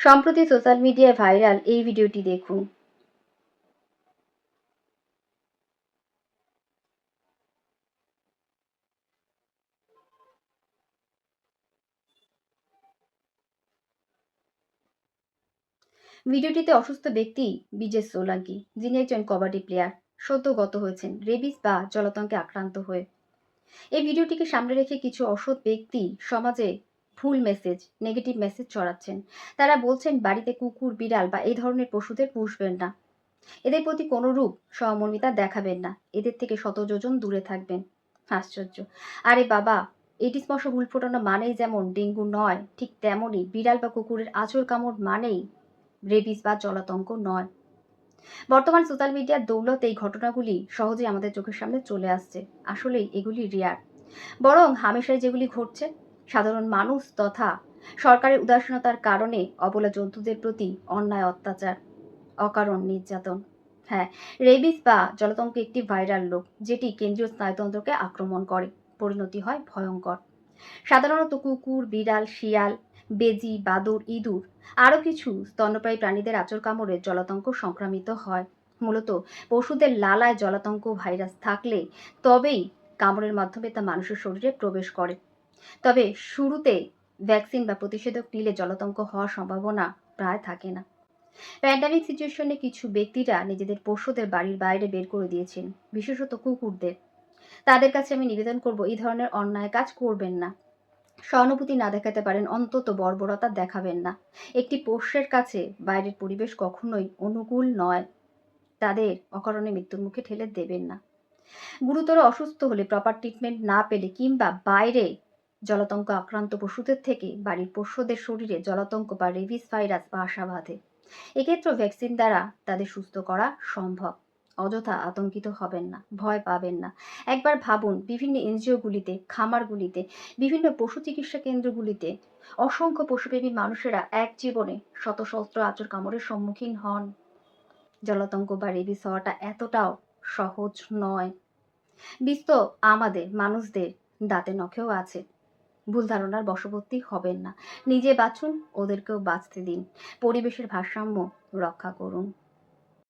সম্প্রতি সোশ্যাল মিডিয়ায় ভাইরাল এই ভিডিওটি দেখুন। ভিডিওটিতে অসুস্থ ব্যক্তি বিজেশ সোলাঙ্কি, যিনি একজন কবাডি প্লেয়ার, সদ্য গত হয়েছেন রেবিস বা জলাতঙ্কে আক্রান্ত হয়ে। এই ভিডিওটিকে সামনে রেখে কিছু অসৎ ব্যক্তি সমাজে ভুল মেসেজ, নেগেটিভ মেসেজ ছড়াচ্ছেন। তারা বলছেন বাড়িতে কুকুর, বিড়াল বা এই ধরনের পশুদের পুষবেন না, এদের প্রতি কোনরূপ সহমর্মিতা দেখাবেন না, এদের থেকে শত যোজন দূরে থাকবেন। আশ্চর্য! আরে বাবা, এডিস মশা হুল ফোটানো মানেই যেমন ডেঙ্গু নয়, ঠিক তেমনই বিড়াল বা কুকুরের আঁচড় কামড় মানেই রেবিস বা জলাতঙ্ক নয়। বর্তমান সোশ্যাল মিডিয়ার দৌলতে এই ঘটনাগুলি সহজেই আমাদের চোখের সামনে চলে আসছে। আসলেই এগুলি রেয়ার, বরং হামেশাই যেগুলি ঘটছে সাধারণ মানুষ তথা সরকারের উদাসীনতার কারণে অবলা জন্তুদের প্রতি অন্যায় অত্যাচার, অকারণ নির্যাতন। হ্যাঁ, রেবিস বা জলাতঙ্ক একটি ভাইরাল রোগ, যেটি কেন্দ্রীয় স্নায়ুতন্ত্রকে আক্রমণ করে। পরিণতি হয় ভয়ঙ্কর। সাধারণত কুকুর, বিড়াল, শিয়াল, বেজি, বাদুড়, ইঁদুর আরও কিছু স্তন্যপায়ী প্রাণীদের আঁচড় কামড়ে জলাতঙ্ক সংক্রামিত হয়। মূলত পশুদের লালায় জলাতঙ্ক ভাইরাস থাকলে তবেই কামড়ের মাধ্যমে তা মানুষের শরীরে প্রবেশ করে। তবে শুরুতে ভ্যাকসিন বা প্রতিষেধক নিলে জলাতঙ্ক হওয়ার সম্ভাবনা প্রায় থাকে না। প্যান্ডামিক সিচুয়েশনে কিছু ব্যক্তিরা নিজেদের পোষ্যদের বাড়ির বাইরে বের করে দিয়েছেন, বিশেষত কুকুরদের। তাদের কাছে আমি নিবেদন করব, এই ধরনের অন্যায় কাজ করবেন না। সহানুভূতি না দেখাতে পারেন, অন্তত বর্বরতা দেখাবেন না। একটি পোষ্যের কাছে বাইরের পরিবেশ কখনোই অনুকূল নয়। তাদের অকারণে মৃত্যুর মুখে ঠেলে দেবেন না। গুরুতর অসুস্থ হলে, প্রপার ট্রিটমেন্ট না পেলে কিংবা বাইরে জলাতঙ্ক আক্রান্ত পশুদের থেকে বাড়ির পোষ্যদের শরীরে জলাতঙ্ক বা রেবিস ভাইরাস বাসা বাঁধে। এক্ষেত্রে ভ্যাকসিন দ্বারা তাদের সুস্থ করা সম্ভব। অযথা আতঙ্কিত হবেন না, ভয় পাবেন না। একবার ভাবুন, বিভিন্ন এনজিওগুলিতে, খামারগুলিতে, বিভিন্ন পশু চিকিৎসা কেন্দ্রগুলিতে অসংখ্য পশুপ্রেমী মানুষেরা এক জীবনে শত সহস্র আঁচড় কামড়ের সম্মুখীন হন। জলাতঙ্ক বা রেবিস হওয়াটা এতটাও সহজ নয়। বিষ তো আমাদের মানুষদের দাঁতে নখেও আছে। ভুল ধারণার বশবর্তী হবেন না। নিজে বাঁচুন, ওদেরকেও বাঁচতে দিন। পরিবেশের ভারসাম্য রক্ষা করুন।